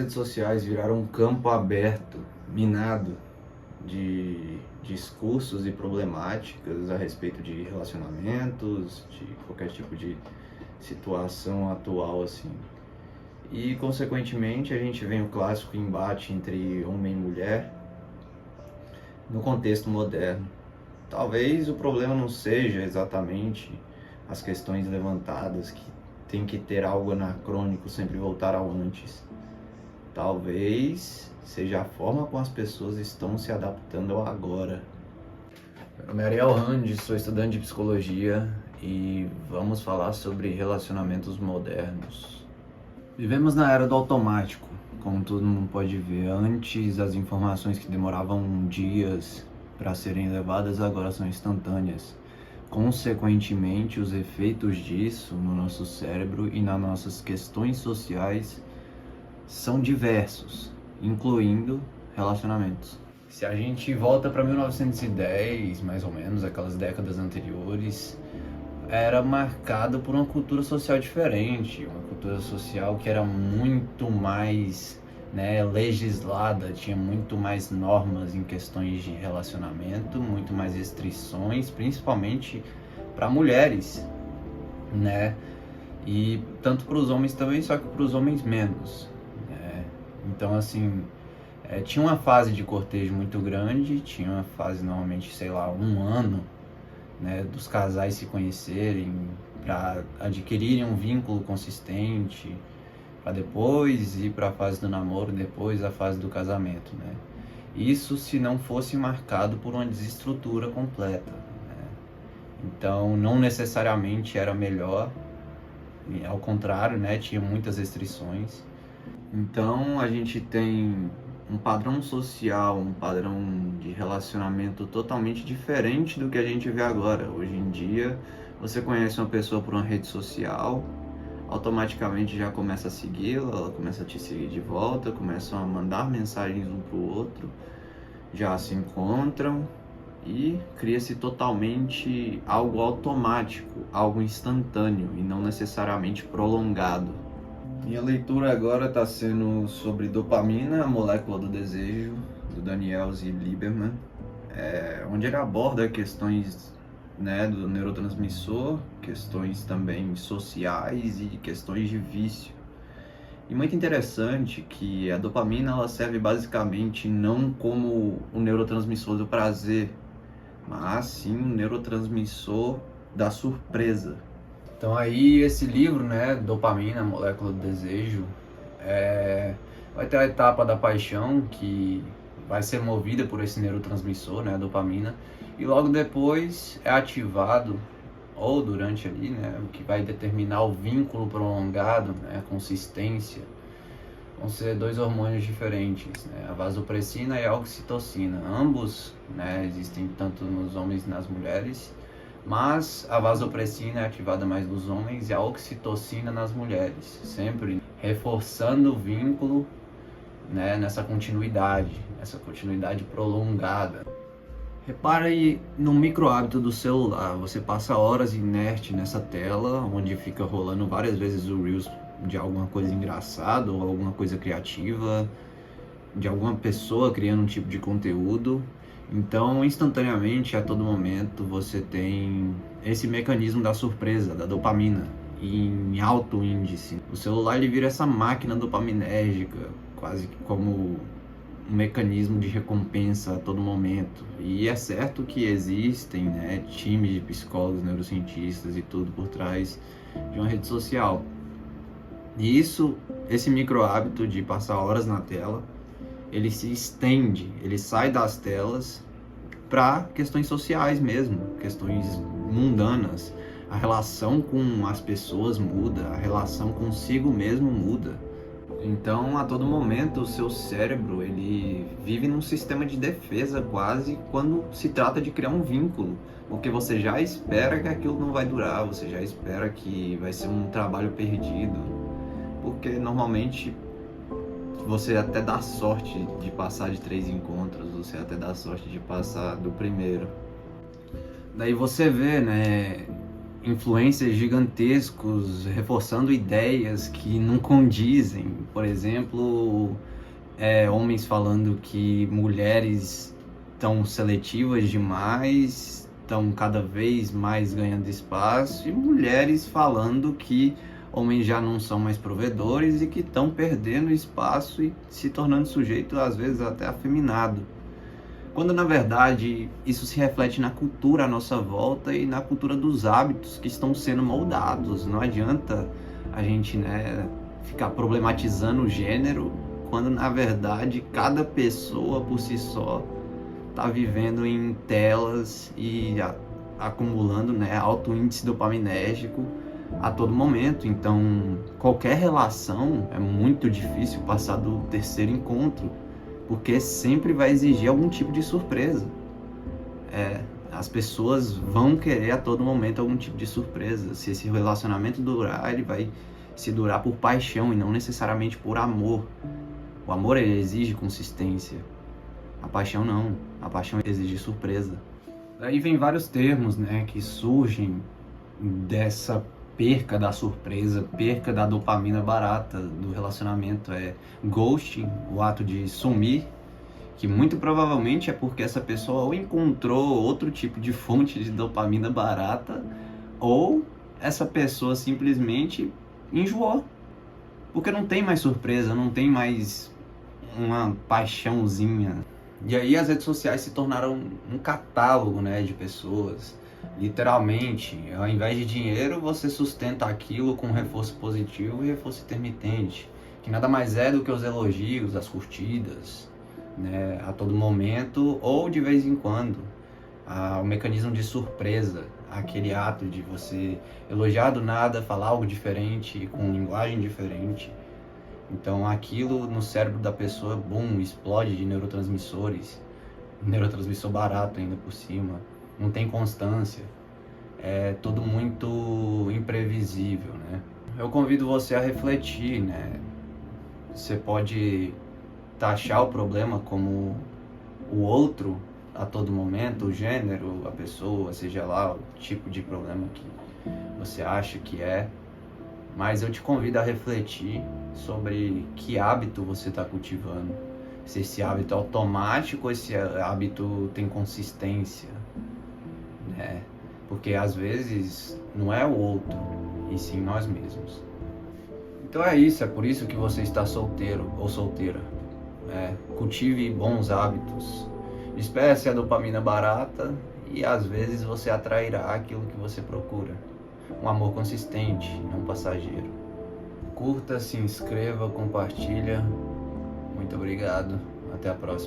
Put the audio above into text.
redes sociais viraram um campo aberto, minado de discursos e problemáticas a respeito de relacionamentos, de qualquer tipo de situação atual assim. E consequentemente a gente vê o clássico embate entre homem e mulher no contexto moderno. Talvez o problema não seja exatamente as questões levantadas, que tem que ter algo anacrônico, sempre voltar ao antes. Talvez seja a forma como as pessoas estão se adaptando ao agora. Meu nome é Ariel Randi, sou estudante de psicologia e vamos falar sobre relacionamentos modernos. Vivemos na era do automático, como todo mundo pode ver. Antes, as informações que demoravam dias para serem levadas agora são instantâneas. Consequentemente, os efeitos disso no nosso cérebro e nas nossas questões sociais são diversos, incluindo relacionamentos. Se a gente volta para 1910, mais ou menos, aquelas décadas anteriores, era marcado por uma cultura social diferente, uma cultura social que era muito mais legislada, tinha muito mais normas em questões de relacionamento, muito mais restrições, principalmente para mulheres, né? E tanto para os homens também, só que para os homens menos. Então, assim, tinha uma fase de cortejo muito grande, tinha uma fase, normalmente, sei lá, 1 ano, né, dos casais se conhecerem, para adquirirem um vínculo consistente, para depois ir para a fase do namoro, depois a fase do casamento, né? Isso se não fosse marcado por uma desestrutura completa, né? Então, não necessariamente era melhor, ao contrário, né, tinha muitas restrições. Então a gente tem um padrão social, um padrão de relacionamento totalmente diferente do que a gente vê agora. Hoje em dia, você conhece uma pessoa por uma rede social, automaticamente já começa a segui-la, ela começa a te seguir de volta, começam a mandar mensagens um para o outro, já se encontram e cria-se totalmente algo automático, algo instantâneo e não necessariamente prolongado. Minha leitura agora está sendo sobre dopamina, a molécula do desejo, do Daniel Z. Lieberman, onde ele aborda questões, né, do neurotransmissor, questões também sociais e questões de vício. E muito interessante que a dopamina ela serve basicamente não como o neurotransmissor do prazer, mas sim um neurotransmissor da surpresa. Então aí esse livro, né, Dopamina, Molécula do Desejo, vai ter a etapa da paixão, que vai ser movida por esse neurotransmissor, né, a dopamina, e logo depois é ativado, ou durante ali, né, o que vai determinar o vínculo prolongado, né, a consistência. Vão ser 2 hormônios diferentes, né, a vasopressina e a oxitocina. Ambos, né, existem tanto nos homens e nas mulheres, mas a vasopressina é ativada mais nos homens e a oxitocina nas mulheres, sempre reforçando o vínculo, né, nessa continuidade prolongada. Repara aí no micro hábito do celular, você passa horas inerte nessa tela, onde fica rolando várias vezes o Reels de alguma coisa engraçada ou alguma coisa criativa, de alguma pessoa criando um tipo de conteúdo. Então, instantaneamente, a todo momento, você tem esse mecanismo da surpresa, da dopamina, em alto índice. O celular ele vira essa máquina dopaminérgica, quase como um mecanismo de recompensa a todo momento. E é certo que existem, né, times de psicólogos, neurocientistas e tudo por trás de uma rede social. E esse micro hábito de passar horas na tela, ele se estende, ele sai das telas para questões sociais mesmo, questões mundanas. A relação com as pessoas muda, a relação consigo mesmo muda. Então, a todo momento, o seu cérebro, ele vive num sistema de defesa quase quando se trata de criar um vínculo, porque você já espera que aquilo não vai durar, você já espera que vai ser um trabalho perdido, porque normalmente você até dá sorte de passar de 3 encontros, você até dá sorte de passar do primeiro. Daí você vê, né, influencers gigantescos reforçando ideias que não condizem. Por exemplo, homens falando que mulheres estão seletivas demais, estão cada vez mais ganhando espaço, e mulheres falando que homens já não são mais provedores e que estão perdendo espaço e se tornando sujeito, às vezes, até afeminado. Quando, na verdade, isso se reflete na cultura à nossa volta e na cultura dos hábitos que estão sendo moldados. Não adianta a gente, ficar problematizando o gênero, quando, na verdade, cada pessoa por si só está vivendo em telas e acumulando, alto índice dopaminérgico a todo momento. Então, qualquer relação é muito difícil passar do terceiro encontro, porque sempre vai exigir algum tipo de surpresa. As pessoas vão querer a todo momento algum tipo de surpresa. Se esse relacionamento durar, ele vai se durar por paixão e não necessariamente por amor. O amor, ele exige consistência. A paixão não. A paixão exige surpresa. Daí vem vários termos, que surgem dessa perca da surpresa, perca da dopamina barata do relacionamento. Ghosting, o ato de sumir, que muito provavelmente é porque essa pessoa ou encontrou outro tipo de fonte de dopamina barata, ou essa pessoa simplesmente enjoou, porque não tem mais surpresa, não tem mais uma paixãozinha. E aí as redes sociais se tornaram um catálogo, de pessoas. Literalmente, ao invés de dinheiro, você sustenta aquilo com reforço positivo e reforço intermitente, que nada mais é do que os elogios, as curtidas, a todo momento ou de vez em quando. O mecanismo de surpresa, aquele ato de você elogiar do nada, falar algo diferente, com linguagem diferente. Então aquilo no cérebro da pessoa, explode de neurotransmissores, neurotransmissor barato ainda por cima. Não tem constância, é tudo muito imprevisível, Eu convido você a refletir, Você pode taxar o problema como o outro a todo momento, o gênero, a pessoa, seja lá o tipo de problema que você acha que é, mas eu te convido a refletir sobre que hábito você está cultivando, se esse hábito é automático ou esse hábito tem consistência. Porque às vezes não é o outro, e sim nós mesmos. Então é isso, é por isso que você está solteiro ou solteira. Cultive bons hábitos, espere-se a dopamina barata e às vezes você atrairá aquilo que você procura. Um amor consistente, não passageiro. Curta, se inscreva, compartilha. Muito obrigado, até a próxima.